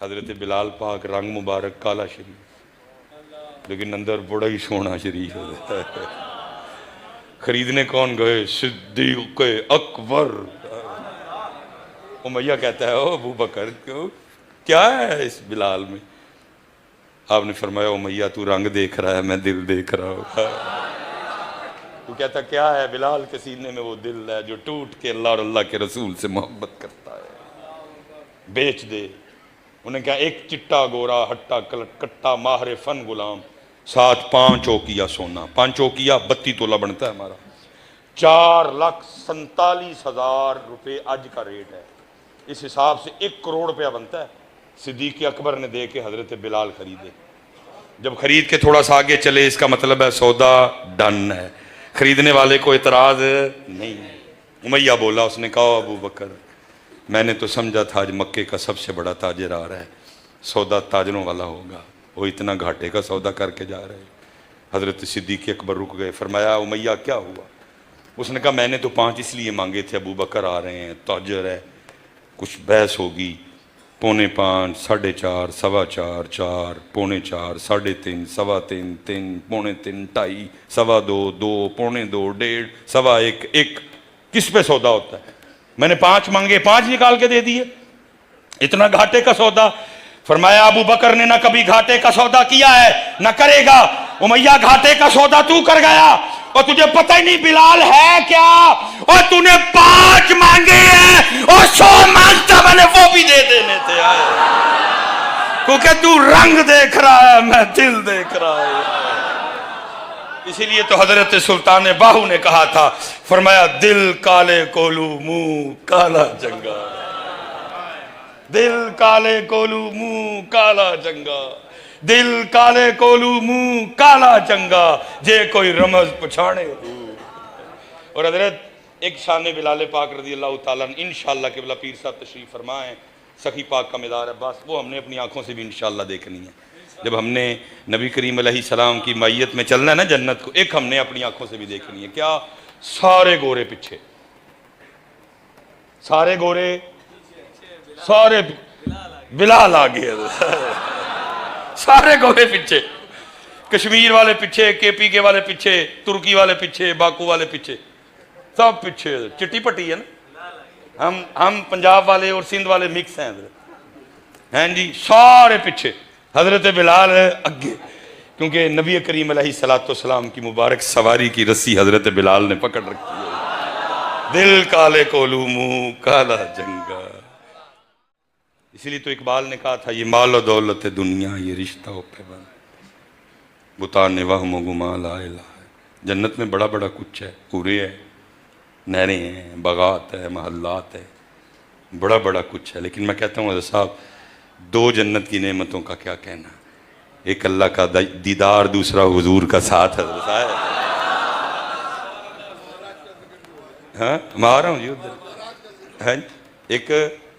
حضرت بلال پاک رنگ مبارک کالا شریف لیکن اندر بڑا ہی سونا شریف ہے۔ خریدنے کون گئے؟ صدیق اکبر۔ امیہ کہتا ہے او ابو بکر کیا ہے اس بلال میں؟ آپ نے فرمایا امیہ تو رنگ دیکھ رہا ہے، میں دل دیکھ رہا ہوں۔ تو کہتا کیا ہے؟ بلال کے سینے میں وہ دل ہے جو ٹوٹ کے اللہ اور اللہ کے رسول سے محبت کرتا ہے۔ بیچ دے۔ انہیں کہا ایک چٹا گورا ہٹا کٹا ماہر فن غلام، ساتھ 5 اوقیہ سونا۔ 5 اوقیہ 32 تولہ بنتا ہے ہمارا، 4,47,000 روپے آج کا ریٹ ہے۔ اس حساب سے 1 کروڑ روپیہ بنتا ہے۔ صدیق اکبر نے دے کے حضرت بلال خریدے۔ جب خرید کے تھوڑا سا آگے چلے اس کا مطلب ہے سودا ڈن ہے، خریدنے والے کو اعتراض نہیں۔ امیہ بولا، اس نے کہا ابو بکر میں نے تو سمجھا تھا آج مکے کا سب سے بڑا تاجر آ رہا ہے، سودا تاجروں والا ہوگا، وہ اتنا گھاٹے کا سودا کر کے جا رہے ہیں۔ حضرت صدیق اکبر رک گئے، فرمایا امیہ کیا ہوا؟ اس نے کہا میں نے تو 5 اس لیے مانگے تھے، ابو بکر آ رہے ہیں، تاجر ہے، کچھ بحث ہوگی، 4.75 4.5 4.25 4 4.25 3.5 3.25 3 3.5 2.5 2.25 2 2.25 1.5 1.25 1 کس پہ سودا ہوتا ہے؟ میں نے 5 مانگے، 5 نکال کے دے دیے، اتنا گھاٹے کا سودا؟ فرمایا ابو بکر نے نہ کبھی گھاٹے کا سودا کیا ہے نہ کرے گا۔ امیہ گھاٹے کا سودا تو کر گیا، اور تجھے پتہ ہی نہیں بلال ہے کیا، اور تو نے 5 مانگے ہیں اور 100 مانگتا میں نے وہ بھی دے دینے تھے۔ کیونکہ تو رنگ دیکھ رہا ہے، میں دل دیکھ رہا ہوں۔ اسی لیے تو حضرت سلطان باہو نے کہا تھا، فرمایا دل کالے کولو منہ کالا جنگا، دل کالے کولو منہ کالا جنگا، دل کالے کولو منہ کالا جنگا، جے کوئی رمز پچھانے ہو۔ اور حضرت ایک شان بلال پاک رضی اللہ تعالیٰ انشاءاللہ قبلہ پیر صاحب تشریف فرمائیں، سخی پاک کا مدار ہے، بس وہ ہم نے اپنی آنکھوں سے بھی انشاءاللہ دیکھنی ہے۔ جب ہم نے نبی کریم علیہ السلام کی مائیت میں چلنا ہے نا جنت کو، ایک ہم نے اپنی آنکھوں سے بھی دیکھنی ہے، کیا؟ سارے گورے پیچھے، سارے گورے، سارے بلال آگے، سارے گورے پیچھے، کشمیر والے پیچھے، کے پی کے والے پیچھے، ترکی والے پیچھے، باکو والے پیچھے، سب پیچھے، چٹی پٹی ہے نا، ہم پنجاب والے اور سندھ والے مکس ہیں حضرت، ہیں جی، سارے پیچھے، حضرت بلال اگے، کیونکہ نبی کریم علیہ السلام کی مبارک سواری کی رسی حضرت بلال نے پکڑ رکھی ہے۔ دل کالے کولو منہ کالا جنگا۔ اسی لیے تو اقبال نے کہا تھا یہ مال و دولت دنیا یہ رشتہ و پیوند بتانے وہم و گما لا الہ ہے۔ جنت میں بڑا بڑا کچھ ہے، پورے ہیں، نہریں ہیں، باغات ہے، محلات ہے، بڑا بڑا کچھ ہے، لیکن میں کہتا ہوں حضرت صاحب 2 جنت کی نعمتوں کا کیا کہنا، ایک اللہ کا دیدار، دوسرا حضور کا ساتھ۔ حضرت صاحب ہاں میں آ رہا ہوں جی ادھر، ایک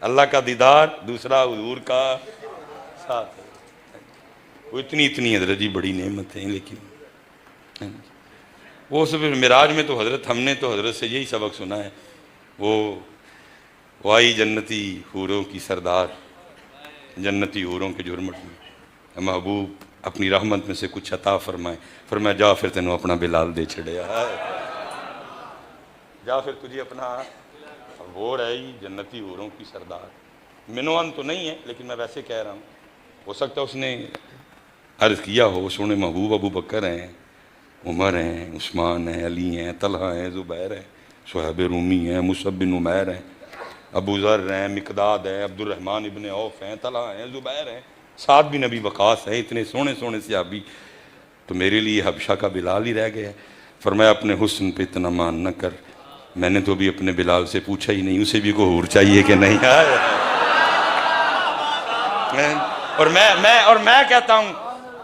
اللہ کا دیدار، دوسرا حضور کا ساتھ۔ وہ اتنی حضرت جی بڑی نعمت ہیں، لیکن وہ سب معراج میں تو حضرت، ہم نے تو حضرت سے یہی سبق سنا ہے، وہ آئی جنتی حوروں کی سردار، جنتی حوروں کے جھرمٹ میں، محبوب اپنی رحمت میں سے کچھ عطا فرمائے، فرمایا جا پھر تینوں اپنا بلال دے چھڑیا، جا پھر تجھے اپنا وہ رہی جنتی حوروں کی سردار۔ منوان تو نہیں ہے لیکن میں ویسے کہہ رہا ہوں، ہو سکتا ہے اس نے عرض کیا ہو، سونے محبوب ابو بکر ہیں، عمر ہیں، عثمان ہیں، علی ہیں، طلحہ ہیں، زبیر ہیں، صہیب رومی ہیں، مصعب بن عمیر ہیں، ابو ذر ہیں، مقداد ہیں، عبد الرحمن ابن عوف ہیں، طلحہ ہیں، زبیر ہیں، سعد بن ابی وقاص ہیں، اتنے سونے سونے صحابی، تو میرے لیے حبشہ کا بلال ہی رہ گیا۔ فرمایا اپنے حسن پہ اتنا مان نہ کر، میں نے تو بھی اپنے بلال سے پوچھا ہی نہیں، اسے بھی کوئی حور چاہیے کہ نہیں۔ اور میں کہتا ہوں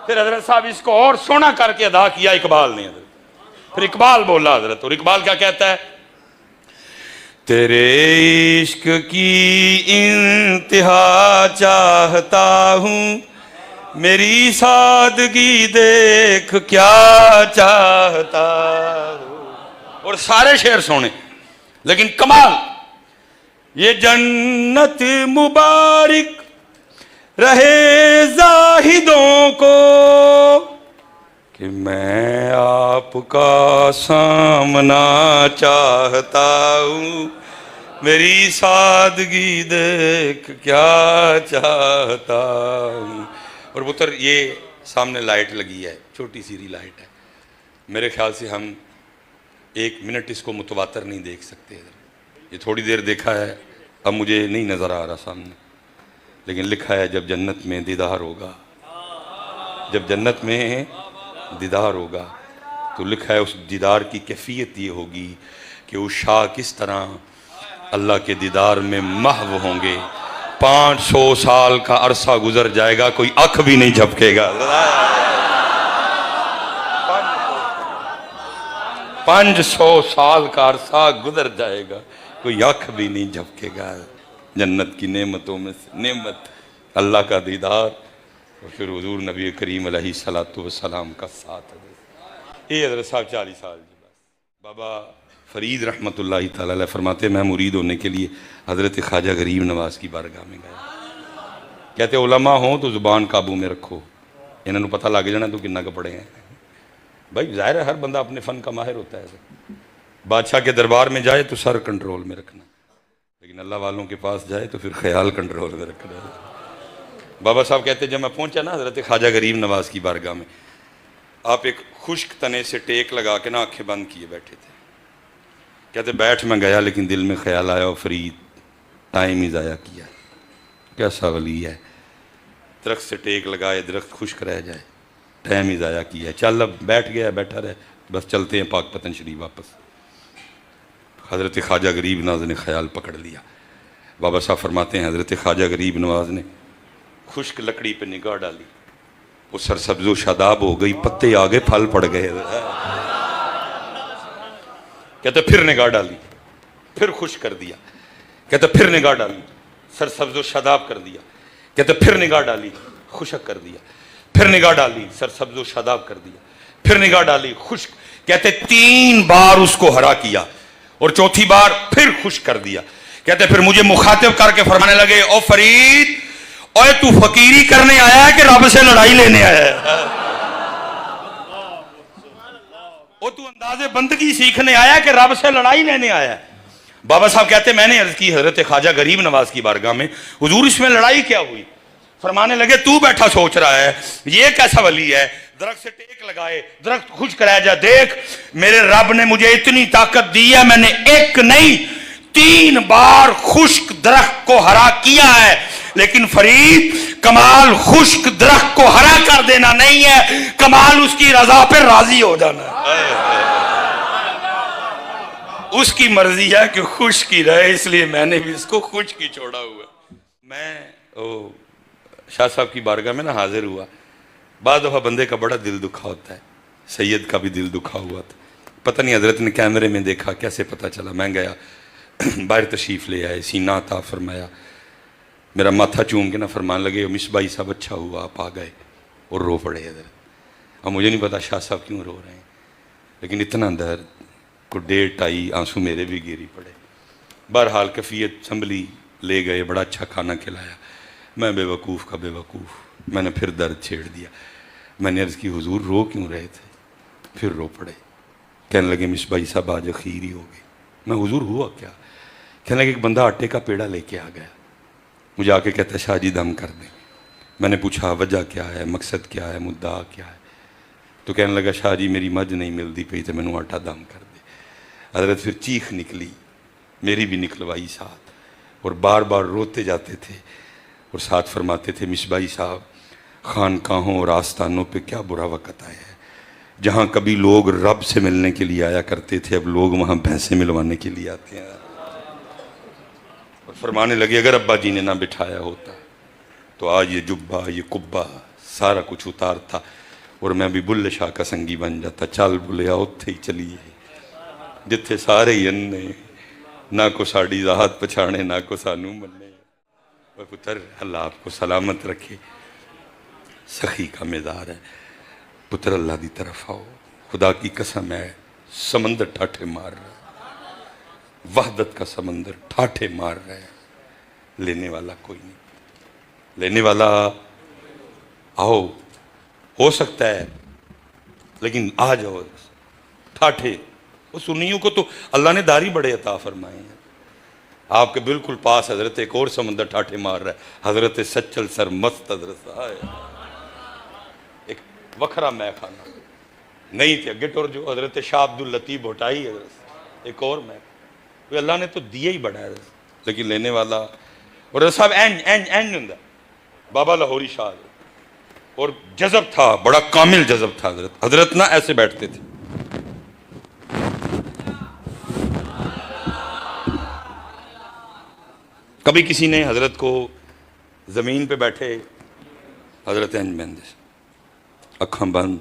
پھر حضرت صاحب اس کو اور سونا کر کے ادا کیا اقبال نے حضرت، پھر اقبال بولا حضرت، اور اقبال کیا کہتا ہے؟ تیرے عشق کی انتہا چاہتا ہوں، میری سادگی دیکھ کیا چاہتا ہوں، اور سارے شعر سونے، لیکن کمال یہ جنت مبارک رہے زاہدوں کو کہ میں آپ کا سامنا چاہتا ہوں، میری سادگی دیکھ کیا چاہتا ہوں۔ اور پتر یہ سامنے لائٹ لگی ہے، چھوٹی سی لائٹ ہے، میرے خیال سے ہم 1 منٹ اس کو متواتر نہیں دیکھ سکتے، یہ تھوڑی دیر دیکھا ہے، اب مجھے نہیں نظر آ رہا سامنے، لیکن لکھا ہے جب جنت میں دیدار ہوگا، جب جنت میں دیدار ہوگا تو لکھا ہے اس دیدار کی کیفیت یہ ہوگی کہ وہ شاہ کس طرح اللہ کے دیدار میں محو ہوں گے، 500 سال کا عرصہ گزر جائے گا، کوئی آنکھ بھی نہیں جھپکے گا، 500 سال کا عرصہ گزر جائے گا، کوئی آنکھ بھی نہیں جھپکے گا۔ جنت کی نعمتوں میں سے نعمت اللہ کا دیدار، اور پھر حضور نبی کریم علیہ السلام کا ساتھ۔ یہ حضرت صاحب 40 سال جی بس۔ بابا فرید رحمت اللہ تعالیٰ علیہ فرماتے میں مرید ہونے کے لیے حضرت خواجہ غریب نواز کی بارگاہ میں گیا، کہتے علماء ہوں تو زبان قابو میں رکھو، انہوں نے پتہ لگ جانا تو کنہ کپڑے ہیں، بھائی ظاہر ہے ہر بندہ اپنے فن کا ماہر ہوتا ہے، بادشاہ کے دربار میں جائے تو سر کنٹرول میں رکھنا، لیکن اللہ والوں کے پاس جائے تو پھر خیال کنٹرول میں رکھنا۔ بابا صاحب کہتے جب میں پہنچا نا حضرت خواجہ غریب نواز کی بارگاہ میں، آپ ایک خشک تنے سے ٹیک لگا کے نا آنکھیں بند کیے بیٹھے تھے، کہتے بیٹھ میں گیا لیکن دل میں خیال آیا فرید ٹائم ہی ضائع کیا، کیسا ولی ہے، درخت سے ٹیک لگائے درخت خشک رہ جائے، ٹائم ہی ضائع کیا، چل اب بیٹھ گیا بیٹھا رہے، بس چلتے ہیں پاک پتن شریف واپس۔ حضرت خواجہ غریب نواز نے خیال پکڑ لیا، بابا صاحب فرماتے ہیں حضرت خواجہ غریب نواز نے خشک لکڑی پہ نگاہ ڈالی، وہ سرسبز و شاداب ہو گئی، پتے آگے پھل پڑ گئے، کہتے پھر نگاہ ڈالی، پھر خشک کر دیا، کہتے پھر نگاہ ڈالی، سرسبز و شاداب کر دیا، کہتے پھر نگاہ ڈالی، خشک کر دیا، پھر نگاہ ڈالی، سرسبز و شاداب کر دیا، پھر نگاہ ڈالی، خشک، کہتے 3 بار اس کو ہرا کیا اور چوتھی بار پھر خشک کر دیا، کہتے پھر مجھے مخاطب کر کے فرمانے لگے او فرید، اوے تو فقیری کرنے آیا ہے کہ رب سے لڑائی لینے آیا ہے؟ او تو انداز بندگی سیکھنے آیا ہے کہ رب سے لڑائی لینے آیا ہے؟ بابا صاحب کہتے میں نے عرض کی حضرت خواجہ غریب نواز کی بارگاہ میں حضور اس میں لڑائی کیا ہوئی؟ فرمانے لگے تو بیٹھا سوچ رہا ہے یہ کیسا ولی ہے، درخت سے ٹیک لگائے درخت خشک رہ جائے، دیکھ میرے رب نے مجھے اتنی طاقت دی ہے، میں نے ایک نہیں 3 بار خشک درخت کو ہرا کیا ہے، لیکن فرید کمال خشک درخت کو ہرا کر دینا نہیں ہے، کمال اس کی رضا پہ راضی ہو جانا ہے، اس کی مرضی ہے کہ خشک ہی رہے، اس لیے میں نے بھی اس کو خشک ہی چھوڑا ہوا۔ میں شاہ صاحب کی بارگاہ میں نا حاضر ہوا، بعض دفعہ بندے کا بڑا دل دکھا ہوتا ہے، سید کا بھی دل دکھا ہوا تھا، پتہ نہیں حضرت نے کیمرے میں دیکھا کیسے پتہ چلا، میں گیا باہر تشریف لے آئے، سینہ عطا فرمایا، میرا ماتھا چوم کے نہ فرمان لگے مصباحی صاحب اچھا ہوا آپ آ گئے، اور رو پڑے حضرت۔ اب مجھے نہیں پتا شاہ صاحب کیوں رو رہے ہیں، لیکن اتنا درد کو 1.5 آنسو میرے بھی گیری پڑے، بہرحال کفیت سنبھلی، لے گئے، بڑا اچھا کھانا کھلایا، میں بے وقوف کا بے وقوف، میں نے پھر درد چھیڑ دیا، میں نے عرض کی حضور رو کیوں رہے تھے؟ پھر رو پڑے، کہنے لگے مصباحی صاحب آج اخیر ہی ہو گئی۔ میں حضور ہوا کیا؟ کہنے لگے ایک بندہ آٹے کا پیڑا لے کے آ گیا، مجھے آ کے کہتا شاہ جی دم کر دیں، میں نے پوچھا وجہ کیا ہے، مقصد کیا ہے، مدعا کیا ہے، تو کہنے لگا شاہ جی میری مجھ نہیں ملتی پئی تو میں آٹا دم کر دے۔ حضرت پھر چیخ نکلی، میری بھی نکلوائی ساتھ، اور بار بار روتے جاتے تھے اور ساتھ فرماتے تھے مصباحی صاحب خانقاہوں اور آستانوں پہ کیا برا وقت آیا ہے، جہاں کبھی لوگ رب سے ملنے کے لیے آیا کرتے تھے اب لوگ وہاں بھینسیں ملوانے کے لیے آتے ہیں۔ اور فرمانے لگے اگر ابا جی نے نہ بٹھایا ہوتا تو آج یہ جبہ یہ کبہ سارا کچھ اتار تھا اور میں بھی بلے شاہ کا سنگی بن جاتا، چل بلیا اتھے ہی چلیے جتھے سارے ہی اننے، نہ کو ساڑی ذات پچھانے نہ کو سانو ملنے۔ اور پتر اللہ آپ کو سلامت رکھے، سخی کا مزار ہے، پتر اللہ دی طرف آؤ، خدا کی قسم ہے سمندر ٹھاٹھے مار رہا ہے، وحدت کا سمندر ٹھاٹھے مار رہا ہے، لینے والا کوئی نہیں۔ لینے والا آؤ، ہو سکتا ہے لیکن آ جاؤ ٹھاٹھے. وہ سنیوں کو تو اللہ نے داڑھی بڑے عطا فرمائے ہیں. آپ کے بالکل پاس حضرت ایک اور سمندر ٹھاٹھے مار رہا ہے، حضرت سچل سر مست حضرت ایک وکھرا میں خانہ نہیں تھے اگے ٹور جو حضرت شاہ عبد اللطیف بھٹائی حضرت ایک اور میں. اللہ نے تو دیا ہی بڑا ہے لیکن لینے والا. اور حضرت صاحب این ہوں بابا لاہوری شاہ اور جذب تھا، بڑا کامل جذب تھا حضرت. حضرت نہ ایسے بیٹھتے تھے. کبھی کسی نے حضرت کو زمین پہ بیٹھے حضرت انج بندے اکھاں بند،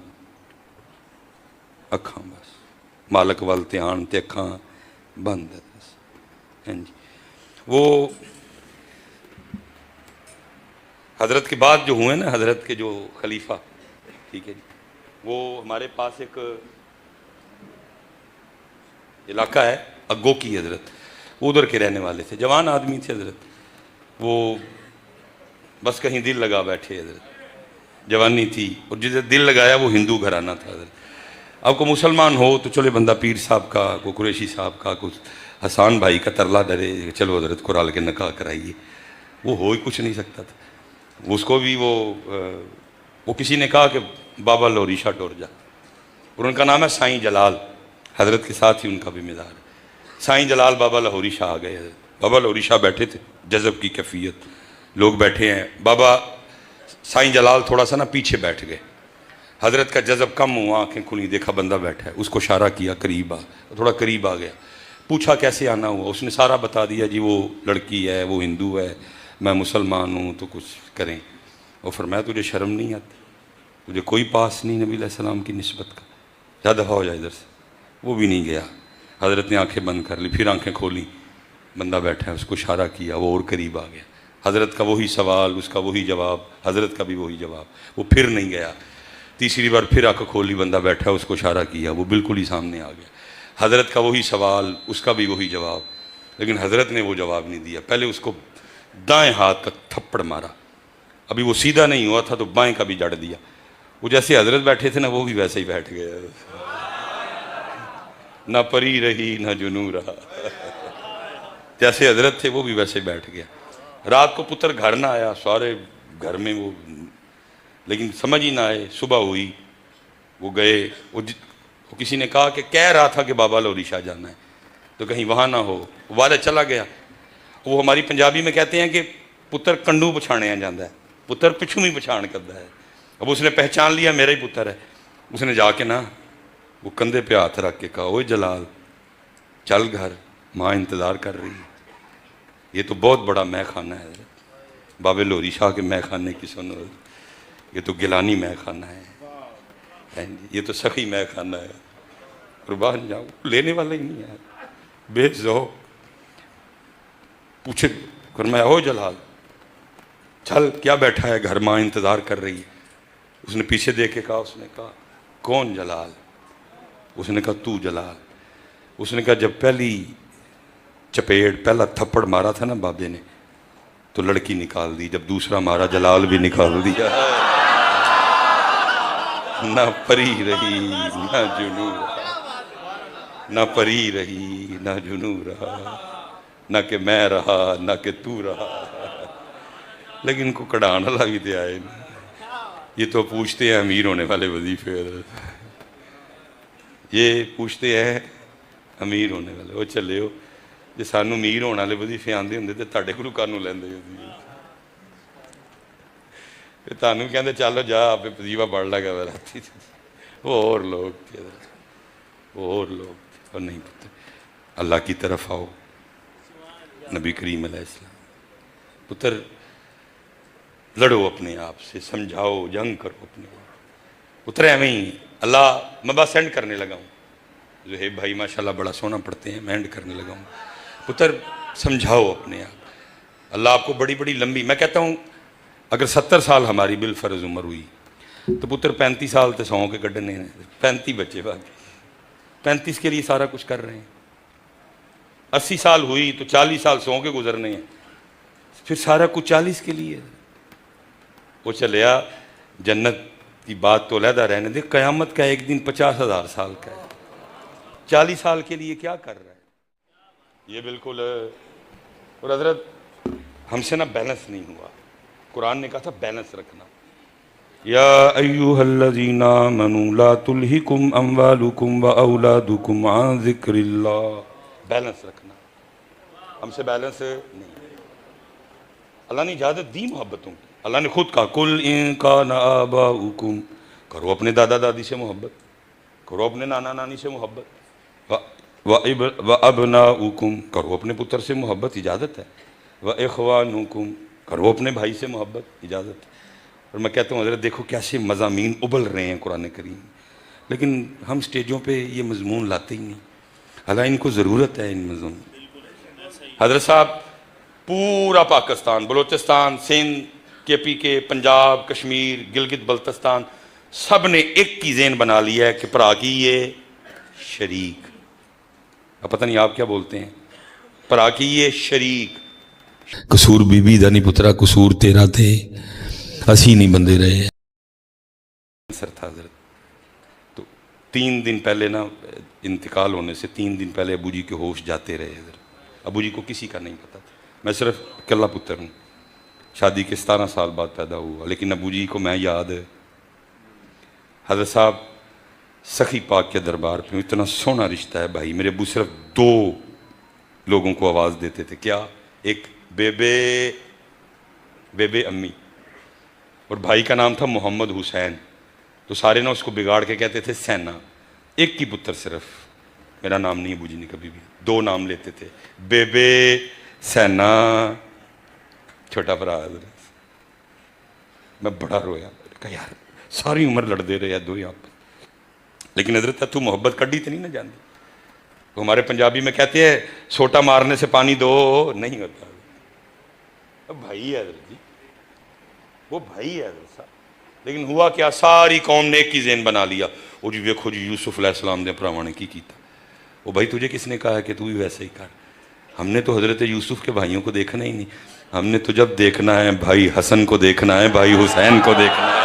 اکھاں بس مالک وال دھیان تے اکھاں بند. وہ حضرت کے بعد جو ہوئے نا حضرت کے جو خلیفہ، ٹھیک ہے جی، وہ ہمارے پاس ایک علاقہ ہے اگو کی حضرت، ادھر کے رہنے والے تھے، جوان آدمی تھے حضرت. وہ بس کہیں دل لگا بیٹھے حضرت، جوانی تھی اور جسے دل لگایا وہ ہندو گھرانہ تھا حضرت. اب کو مسلمان ہو تو چلے بندہ پیر صاحب کا، کو قریشی صاحب کا، کچھ حسان بھائی کا ترلا ڈرے چلو حضرت کو رال کے نکاح کرائیے. وہ ہو ہی کچھ نہیں سکتا تھا. اس کو بھی وہ کسی نے کہا کہ بابا لاہوری شاہ ٹور جا، اور ان کا نام ہے سائیں جلال، حضرت کے ساتھ ہی ان کا بھی مزار ہے. سائیں جلال بابا لاہوری شاہ آ گئے. بابا لاہوری شاہ بیٹھے تھے، جذب کی کیفیت، لوگ بیٹھے ہیں. بابا سائیں جلال تھوڑا سا نا پیچھے بیٹھ گئے. حضرت کا جذب کم ہوا، آنکھیں کھلی، دیکھا بندہ بیٹھا ہے، اس کو اشارہ کیا قریب آ. تھوڑا قریب آ گیا، پوچھا کیسے آنا ہوا. اس نے سارا بتا دیا، جی وہ لڑکی ہے، وہ ہندو ہے، میں مسلمان ہوں، تو کچھ کریں. اور فرمایا تجھے شرم نہیں آتی؟ تجھے کوئی پاس نہیں نبی علیہ السلام کی نسبت کا؟ جا دفعہ ہو جائے ادھر سے. وہ بھی نہیں گیا. حضرت نے آنکھیں بند کر لی، پھر آنکھیں کھولی، بندہ بیٹھا ہے، اس کو اشارہ کیا، وہ اور قریب آ گیا. حضرت کا وہی سوال، اس کا وہی جواب، حضرت کا بھی وہی جواب. وہ پھر نہیں گیا. تیسری بار پھر آنکھ کھولی، بندہ بیٹھا ہے، اس کو اشارہ کیا، وہ بالکل ہی سامنے آ گیا. حضرت کا وہی سوال، اس کا بھی وہی جواب، لیکن حضرت نے وہ جواب نہیں دیا. پہلے اس کو دائیں ہاتھ کا تھپڑ مارا، ابھی وہ سیدھا نہیں ہوا تھا تو بائیں کا بھی جڑ دیا. وہ جیسے حضرت بیٹھے تھے نا، وہ بھی ویسے ہی بیٹھ گئے. نہ پری رہی نہ جنو رہا. جیسے حضرت تھے وہ بھی ویسے بیٹھ گیا. رات کو پتر گھر نہ آیا، سارے گھر میں وہ، لیکن سمجھ ہی نہ آئے. صبح ہوئی، وہ گئے. وہ کسی نے کہا کہ کہہ رہا تھا کہ بابا لاہوری شاہ جانا ہے، تو کہیں وہاں نہ ہو. والد چلا گیا. وہ ہماری پنجابی میں کہتے ہیں کہ پتر کنڈو پچھاڑیا جاتا ہے، پتر پچھوں ہی پچھان کرتا ہے. اب اس نے پہچان لیا میرا ہی پتر ہے. اس نے جا کے نا وہ کندھے پہ ہاتھ رکھ کے کہا، اوے جلال چل گھر، ماں انتظار کر رہی ہے. یہ تو بہت بڑا مے خانہ ہے بابے لاہوری شاہ کے مے خانے کی سنو. یہ تو گیلانی مے خانہ ہے، یہ تو سخی مے خانہ ہے. قربان جاؤ، لینے والا ہی نہیں ہے، بے ذوق. پوچھے فرمایا، او جلال چل، کیا بیٹھا ہے گھر، ماں انتظار کر رہی ہے. اس نے پیچھے دیکھ کے کہا، اس نے کہا کون جلال؟ اس نے کہا تو جلال. اس نے کہا جب پہلی چپیڑ، پہلا تھپڑ مارا تھا نا بابے نے تو لڑکی نکال دی، جب دوسرا مارا جلال بھی نکال دیا. نہ پری رہی نہ جنو رہا، نہ پری رہی نہ جنو رہا، نہ کہ میں رہا نہ کہ تو رہا. لیکن ان کو کڑان والا بھی دے آئے نا. یہ تو پوچھتے ہیں امیر ہونے والے وظیفے، یہ پوچھتے ہیں امیر ہونے والے. وہ چلے ہو جی سانو امیر ہونے والے وظیفے آندے ہوں تو تھوڑے گرو کانوں لیندے تانوں کہندے چلو جا آپ وظیفہ پڑھ لے گا راتی. وہ اور لوگ تھے، وہ اور لوگ تھے. اور نہیں پتہ، اللہ کی طرف آؤ. نبی کریم علیہ السلام، پتر لڑو اپنے آپ سے، سمجھاؤ، جنگ کرو اپنے آپ. پتر ایویں ہی اللہ، میں بس سینڈ کرنے لگا ہوں. زہیب بھائی ماشاءاللہ بڑا سونا پڑھتے ہیں، میں اینڈ کرنے لگا ہوں. پتر سمجھاؤ اپنے آپ. اللہ آپ کو بڑی بڑی لمبی، میں کہتا ہوں اگر 70 سال ہماری بالفرض عمر ہوئی تو پتر 35 سال تے سو کے کڈنے ہیں. 35 بچے باقی، 35 کے لیے سارا کچھ کر رہے ہیں. 80 سال ہوئی تو 40 سال سو کے گزرنے ہیں، پھر سارا کچھ 40 کے لیے. وہ چلیا جنت کی بات تو علیحدہ رہنے دے، قیامت کا ایک دن 50,000 سال کا ہے، 40 سال کے لیے کیا کر رہا ہے؟ یہ بالکل اور حضرت ہم سے نا بیلنس نہیں ہوا. قرآن نے کہا تھا بیلنس رکھنا. یا ایوہا الذین آمنوا لا تلہکم اموالکم واولادکم عن ذکر اللہ. بیلنس رکھنا. ہم سے بیلنس نہیں. اللہ نے اجازت دی محبتوں کی. اللہ نے خود کہا کل ان کان آباؤکم، کرو اپنے دادا دادی سے محبت، کرو اپنے نانا نانی سے محبت، وابناؤکم، کرو اپنے پتر سے محبت، اجازت ہے، واخوانکم، کرو اپنے بھائی سے محبت، اجازت ہے. اور میں کہتا ہوں حضرت دیکھو کیسے مضامین ابل رہے ہیں قرآن کریم، لیکن ہم سٹیجوں پہ یہ مضمون لاتے ہی نہیں. حالانکہ ان کو ضرورت ہے ان مضمون. حضرت صاحب پورا پاکستان، بلوچستان، سندھ، کے پی کے، پنجاب، کشمیر، گلگت بلتستان، سب نے ایک کی ذہن بنا لیا ہے کہ پرا کی یہ شریک. اب پتہ نہیں آپ کیا بولتے ہیں، پرا کی یہ شریک. قصور بی بی دا نہیں پترا، قصور تیرا تھے، اسی نہیں بندے رہے. سر تھا حضرت. تو 3 دن پہلے نا انتقال ہونے سے 3 دن پہلے ابو جی کے ہوش جاتے رہے حضرت. ابو جی کو کسی کا نہیں پتا تھا. میں صرف اکلا پتر ہوں، شادی کے 17 سال بعد پیدا ہوا، لیکن ابو جی کو میں یاد ہے. حضرت صاحب سخی پاک کے دربار پہ اتنا سونا رشتہ ہے بھائی. میرے ابو صرف 2 لوگوں کو آواز دیتے تھے. کیا؟ ایک بے امی، اور بھائی کا نام تھا محمد حسین. تو سارے نا اس کو بگاڑ کے کہتے تھے سینا. ایک کی پتر صرف، میرا نام نہیں ابو جی نے کبھی بھی، 2 نام لیتے تھے، بے سینا، چھوٹا بھرا. میں بڑا رویا، کہا یار ساری عمر لڑتے رہے دو یہاں پہ. لیکن حضرت تو محبت کڈی تو نہیں نہ جانتی. تو ہمارے پنجابی میں کہتے ہیں سوٹا مارنے سے پانی دو نہیں ہوتا. بھائی ہے حضرت جی، وہ بھائی ہے حضرت صاحب. لیکن ہوا کیا، ساری قوم نے ایک کی ذہن بنا لیا. وہ جی ویکھو جی یوسف علیہ السلام نے بھراواں نے کی کیتا. وہ بھائی تجھے کس نے کہا ہے کہ تو بھی ویسے ہی کر؟ ہم نے تو حضرت یوسف کے بھائیوں کو دیکھنا ہی نہیں. ہم نے تو جب دیکھنا ہے بھائی حسن کو دیکھنا ہے، بھائی حسین کو دیکھنا ہے.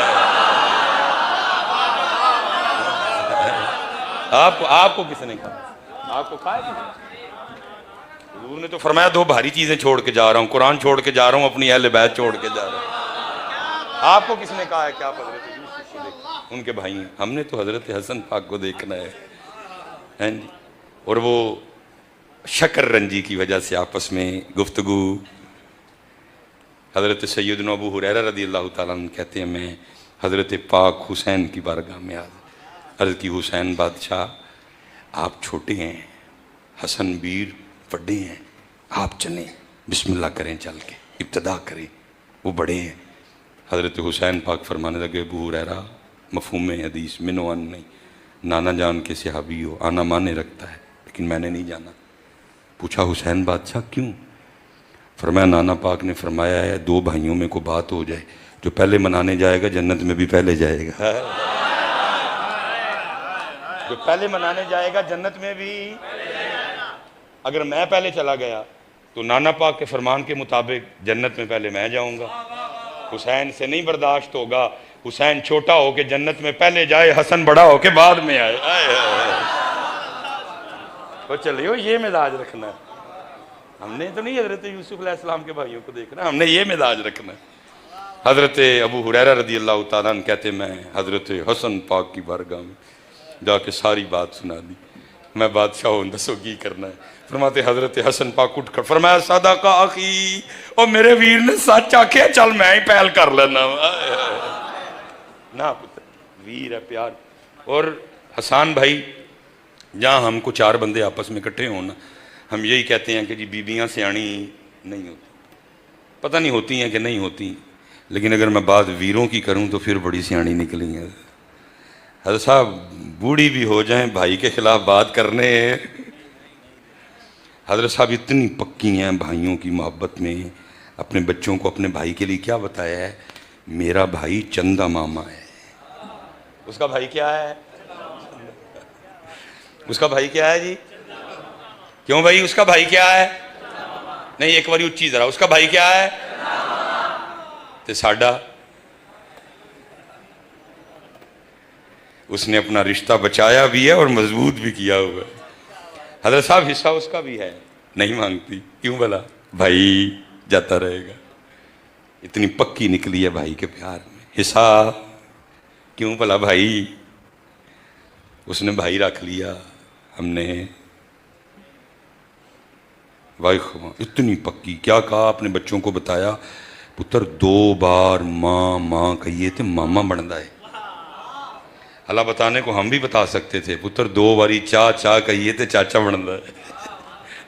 آپ کو کس نے کہا؟ آپ کو کہا ہے؟ حضور نے تو فرمایا 2 بھاری چیزیں چھوڑ کے جا رہا ہوں، قرآن چھوڑ کے جا رہا ہوں، اپنی اہل بیت چھوڑ کے جا رہا ہوں. آپ کو کس نے کہا ہے کہ آپ حضرت یوسف کو دیکھیں؟ ان کے بھائی ہیں. ہم نے تو حضرت حسن پاک کو دیکھنا ہے. اور وہ شکر رنجی کی وجہ سے آپس میں گفتگو. حضرت سیدنا ابو ہریرہ رضی اللہ تعالیٰ عنہ کہتے ہیں میں حضرت پاک حسین کی بارگاہ میں عرض کی حسین بادشاہ آپ چھوٹے ہیں، حسن بیر بڑے ہیں، آپ چلیں بسم اللہ کریں، چل کے ابتدا کریں، وہ بڑے ہیں. حضرت حسین پاک فرمانے لگے ابو ہریرہ مفہوم حدیث منو ان نہیں، نانا جان کے صحابی ہو، آنا مانے رکھتا ہے لیکن میں نے نہیں جانا. پوچھا حسین بادشاہ کیوں؟ فرمایا نانا پاک نے فرمایا ہے 2 بھائیوں میں کو بات ہو جائے، جو پہلے منانے جائے گا جنت میں بھی پہلے جائے گا. جو پہلے منانے جائے گا جنت میں بھی. اگر میں پہلے چلا گیا تو نانا پاک کے فرمان کے مطابق جنت میں پہلے میں جاؤں گا. حسین سے نہیں برداشت ہوگا حسین چھوٹا ہو کے جنت میں پہلے جائے، حسن بڑا ہو کے بعد میں آئے. تو چلیو یہ مزاج رکھنا ہے. ہم نے تو نہیں حضرت یوسف علیہ السلام کے بھائیوں کو دیکھنا، ہم نے یہ مزاج رکھنا ہے. حضرت ابو ہریرہ رضی اللہ تعالیٰ عنہ کہتے میں حضرت حسن پاک کی بارگاہ میں جا کے ساری بات سنا دی. میں بادشاہ ہوں، دسو کی کرنا ہے. فرماتے حضرت حسن پاک اٹھ کر فرمایا صدق اخی، اور میرے ویر نے سچ آکھیا، چل میں ہی پہل کر لینا. نا پتر ویر ہے پیار. اور حسان بھائی جہاں ہم کو 4 بندے آپس میں اکٹھے ہونا، ہم یہی کہتے ہیں کہ جی بیویاں سیانی نہیں ہوتی. پتہ نہیں ہوتی ہیں کہ نہیں ہوتی، لیکن اگر میں بات ویروں کی کروں تو پھر بڑی سیانی نکلی ہیں. حضرت صاحب بوڑھی بھی ہو جائیں بھائی کے خلاف بات کرنے. حضرت صاحب اتنی پکی ہیں بھائیوں کی محبت میں، اپنے بچوں کو اپنے بھائی کے لیے کیا بتایا ہے، میرا بھائی چندہ ماما ہے. اس کا بھائی کیا ہے؟ اس کا بھائی کیا ہے جی؟ کیوں بھائی اس کا بھائی کیا ہے؟ نہیں ایک باری اچھی ذرا، اس کا بھائی کیا ہے؟ تے ساڈا اس نے اپنا رشتہ بچایا بھی ہے اور مضبوط بھی کیا ہوا ہے. حضرت صاحب حصہ اس کا بھی ہے, نہیں مانگتی. کیوں بھلا؟ بھائی جاتا رہے گا. اتنی پکی نکلی ہے بھائی کے پیار میں. حصہ کیوں بھلا بھائی؟ اس نے بھائی رکھ لیا, ہم نے بھائی اتنی پکی. کیا کہا اپنے بچوں کو؟ بتایا پتر 2 بار ماں ماں کہیے تھے ماما بنتا ہے. اللہ بتانے کو ہم بھی بتا سکتے تھے پتر 2 باری چا چا کہیے تھے چاچا بنتا ہے,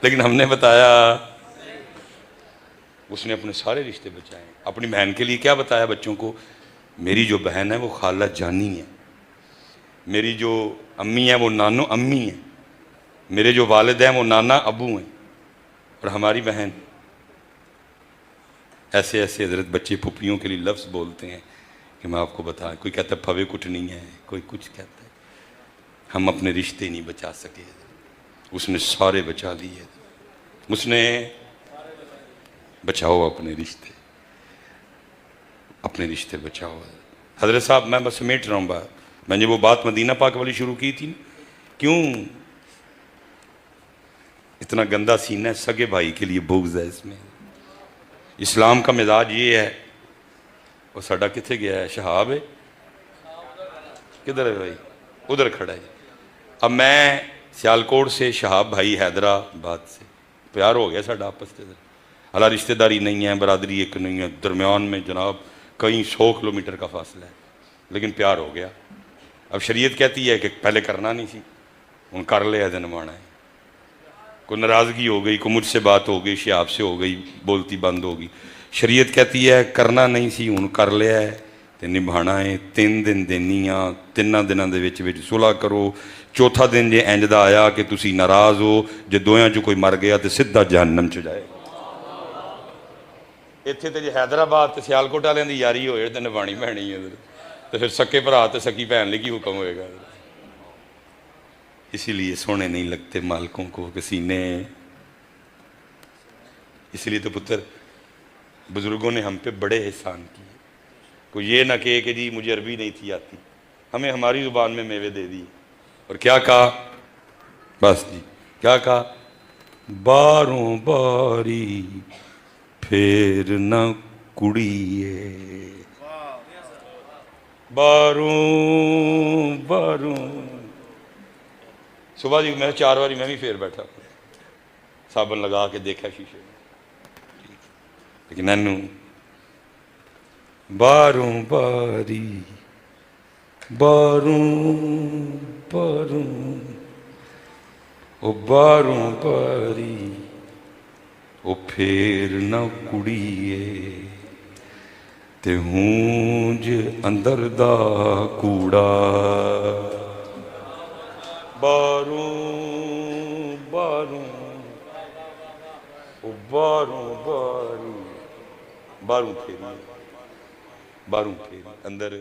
لیکن ہم نے بتایا. اس نے اپنے سارے رشتے بچائے. اپنی بہن کے لیے کیا بتایا بچوں کو؟ میری جو بہن ہے وہ خالہ جانی ہے, میری جو امی ہے وہ نانو امی ہیں, میرے جو والد ہیں وہ نانا ابو ہیں, اور ہماری بہن. ایسے ایسے حضرت بچے پھپھیوں کے لیے لفظ بولتے ہیں کہ میں آپ کو بتائیں. کوئی کہتا ہے پھوے کٹنی ہے, کوئی کچھ کہتا ہے. ہم اپنے رشتے نہیں بچا سکے, اس نے سارے بچا لیے. اس نے بچاؤ اپنے رشتے, اپنے رشتے بچاؤ. حضرت صاحب میں بس سمیٹ رہا ہوں بات. میں نے وہ بات مدینہ پاک والی شروع کی تھی, کیوں اتنا گندا سینہ ہے؟ سگے بھائی کے لیے بغض ہے اس میں. اسلام کا مزاج یہ ہے. وہ ساڈا کتنے گیا ہے؟ شہاب ہے کدھر ہے بھائی؟ ادھر کھڑا ہے. اب میں سیالکوٹ سے, شہاب بھائی حیدرآباد سے, پیار ہو گیا ساڈا آپس سے. اللہ رشتہ داری نہیں ہے, برادری ایک نہیں ہے, درمیان میں جناب کئی 100 کلومیٹر کا فاصلہ ہے, لیکن پیار ہو گیا. اب شریعت کہتی ہے کہ پہلے کرنا نہیں سی, ہوں کر لیا دن مانا ہے. کوئی ناراضگی ہو گئی, کوئی مجھ سے بات ہو گئی, شہاب سے ہو گئی, بولتی بند ہوگی. شریعت کہتی ہے کرنا نہیں سی, ہوں کر لیا ہے تے نبھانا ہے. 3 دن دینی آ, 3 دنوں دے وچ صلح کرو. چوتھا دن جے انج دا آیا کہ تسی ناراض ہو, جے دویاں چ کوئی مر گیا تے سیدھا جہنم چ جائے. اتنے تو جی حیدرآباد تے سیالکوٹ والوں کی یاری ہوئے تو نبھانی پینی ہے, تو پھر سکے بھرا تے سکی بہن لے کی حکم ہوئے گا. اسی لیے سونے نہیں لگتے مالکوں کو کہ سینے. اس لیے تو پتر بزرگوں نے ہم پہ بڑے احسان کیے. کوئی یہ نہ کہے کہ جی مجھے عربی نہیں تھی آتی, ہمیں ہماری زبان میں میوے دے دی. اور کیا کہا؟ بس جی کیا کہا؟ باروں باری پھر نہ کڑیے, باروں باروں. صبح جی میں 4 باری میں بھی پھر بیٹھا, صابن لگا کے دیکھا شیشے میں, لیکن اینو باروں باری باروں باروں او باروں باری او پھر نہ کڑیے, تے ہونج اندر دا کوڑا. باروں باروں او باروں باری, باروں پھیری, باروں پھیری اندر